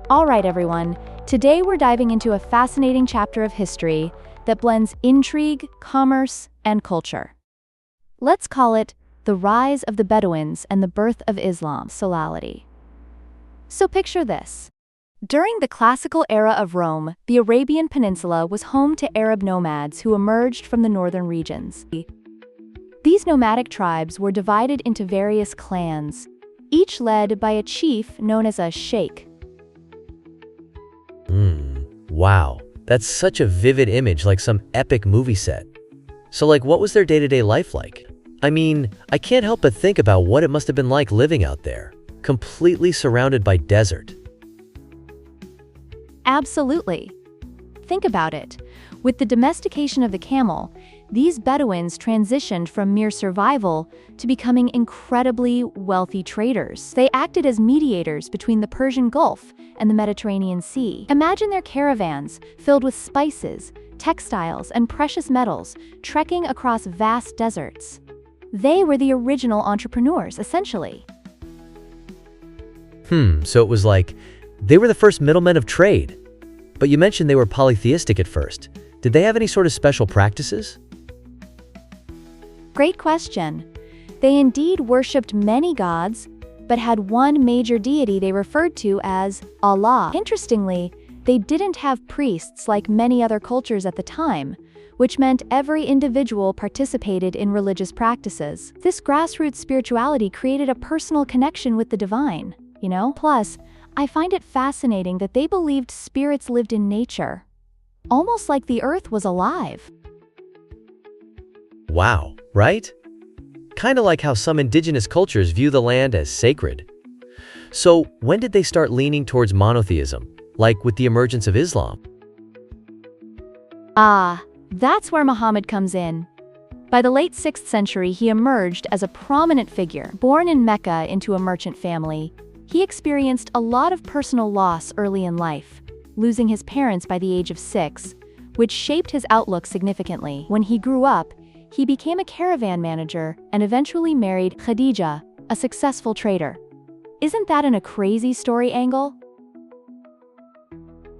All right, everyone. Today we're diving into a fascinating chapter of history that blends intrigue, commerce, and culture. Let's call it the rise of the Bedouins and the birth of Islam. So picture this. During the classical era of Rome, the Arabian Peninsula was home to Arab nomads who emerged from the northern regions. These nomadic tribes were divided into various clans, each led by a chief known as a sheikh. Wow, that's such a vivid image, like some epic movie set. So what was their day-to-day life like? I mean, I can't help but think about what it must have been like living out there, completely surrounded by desert. Absolutely. Think about it. With the domestication of the camel, these Bedouins transitioned from mere survival to becoming incredibly wealthy traders. They acted as mediators between the Persian Gulf and the Mediterranean Sea. Imagine their caravans filled with spices, textiles, and precious metals, trekking across vast deserts. They were the original entrepreneurs, essentially. So it was like they were the first middlemen of trade. But you mentioned they were polytheistic at first. Did they have any sort of special practices? Great question. They indeed worshipped many gods, but had one major deity they referred to as Allah. Interestingly, they didn't have priests like many other cultures at the time, which meant every individual participated in religious practices. This grassroots spirituality created a personal connection with the divine, Plus, I find it fascinating that they believed spirits lived in nature, almost like the earth was alive. Wow, right? Kind of like how some indigenous cultures view the land as sacred. So when did they start leaning towards monotheism, like with the emergence of Islam? That's where Muhammad comes in. By the late 6th century, he emerged as a prominent figure. Born in Mecca into a merchant family, he experienced a lot of personal loss early in life, losing his parents by the age of 6, which shaped his outlook significantly. When he grew up, he became a caravan manager and eventually married Khadija, a successful trader. Isn't that a crazy story angle?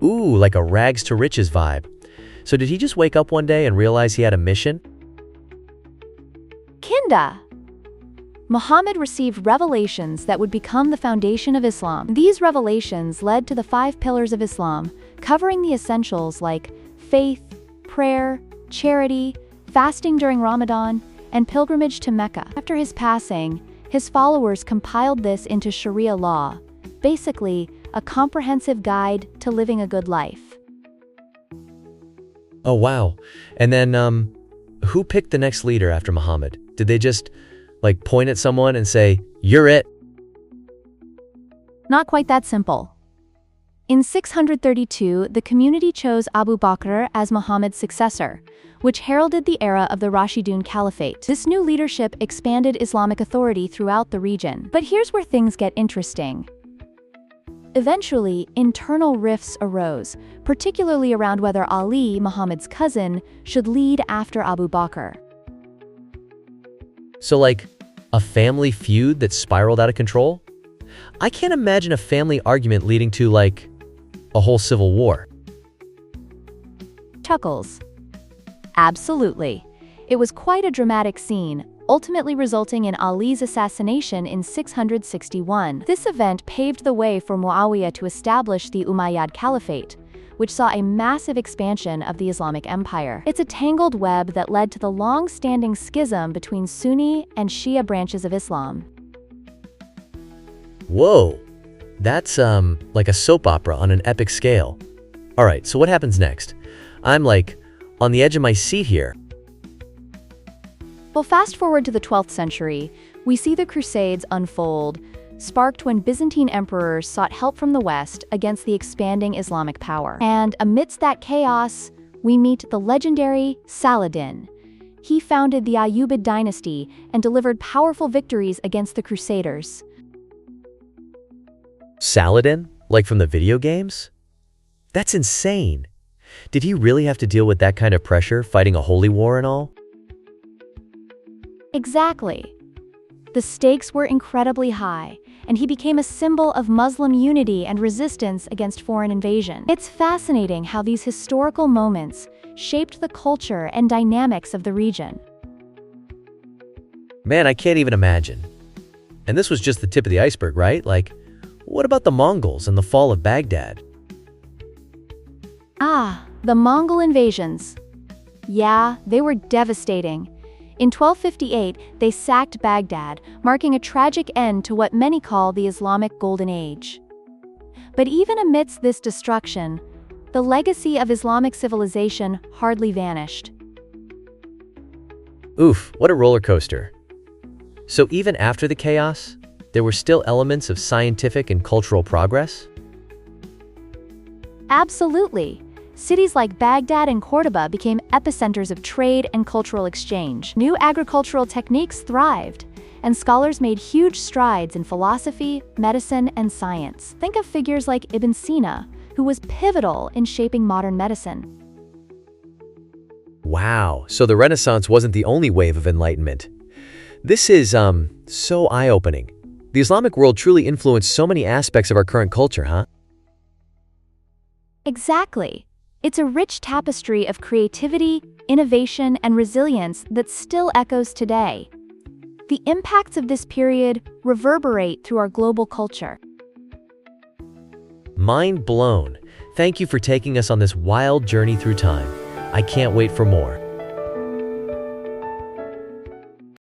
Ooh, like a rags to riches vibe. So did he just wake up one day and realize he had a mission? Kinda. Muhammad received revelations that would become the foundation of Islam. These revelations led to the 5 pillars of Islam, covering the essentials like faith, prayer, charity, fasting during Ramadan, and pilgrimage to Mecca. After his passing, his followers compiled this into Sharia law, basically a comprehensive guide to living a good life. Oh, wow. And then, who picked the next leader after Muhammad? Did they just, point at someone and say, "You're it"? Not quite that simple. In 632, the community chose Abu Bakr as Muhammad's successor, which heralded the era of the Rashidun Caliphate. This new leadership expanded Islamic authority throughout the region. But here's where things get interesting. Eventually, internal rifts arose, particularly around whether Ali, Muhammad's cousin, should lead after Abu Bakr. So a family feud that spiraled out of control? I can't imagine a family argument leading to a whole civil war. Chuckles. Absolutely. It was quite a dramatic scene, ultimately resulting in Ali's assassination in 661. This event paved the way for Muawiyah to establish the Umayyad Caliphate, which saw a massive expansion of the Islamic Empire. It's a tangled web that led to the long-standing schism between Sunni and Shia branches of Islam. Whoa, that's like a soap opera on an epic scale. All right, so what happens next? I'm on the edge of my seat here. Well, fast forward to the 12th century, we see the Crusades unfold, sparked when Byzantine emperors sought help from the West against the expanding Islamic power. And amidst that chaos, we meet the legendary Saladin. He founded the Ayyubid dynasty and delivered powerful victories against the Crusaders. Saladin? Like from the video games? That's insane. Did he really have to deal with that kind of pressure, fighting a holy war and all? Exactly. The stakes were incredibly high, and he became a symbol of Muslim unity and resistance against foreign invasion. It's fascinating how these historical moments shaped the culture and dynamics of the region. Man, I can't even imagine. And this was just the tip of the iceberg, right? Like, what about the Mongols and the fall of Baghdad? Ah, the Mongol invasions. Yeah, they were devastating. In 1258, they sacked Baghdad, marking a tragic end to what many call the Islamic Golden Age. But even amidst this destruction, the legacy of Islamic civilization hardly vanished. Oof, what a roller coaster. So even after the chaos, there were still elements of scientific and cultural progress? Absolutely. Cities like Baghdad and Cordoba became epicenters of trade and cultural exchange. New agricultural techniques thrived, and scholars made huge strides in philosophy, medicine, and science. Think of figures like Ibn Sina, who was pivotal in shaping modern medicine. Wow, so the Renaissance wasn't the only wave of enlightenment. This is, so eye-opening. The Islamic world truly influenced so many aspects of our current culture, huh? Exactly. It's a rich tapestry of creativity, innovation, and resilience that still echoes today. The impacts of this period reverberate through our global culture. Mind blown. Thank you for taking us on this wild journey through time. I can't wait for more.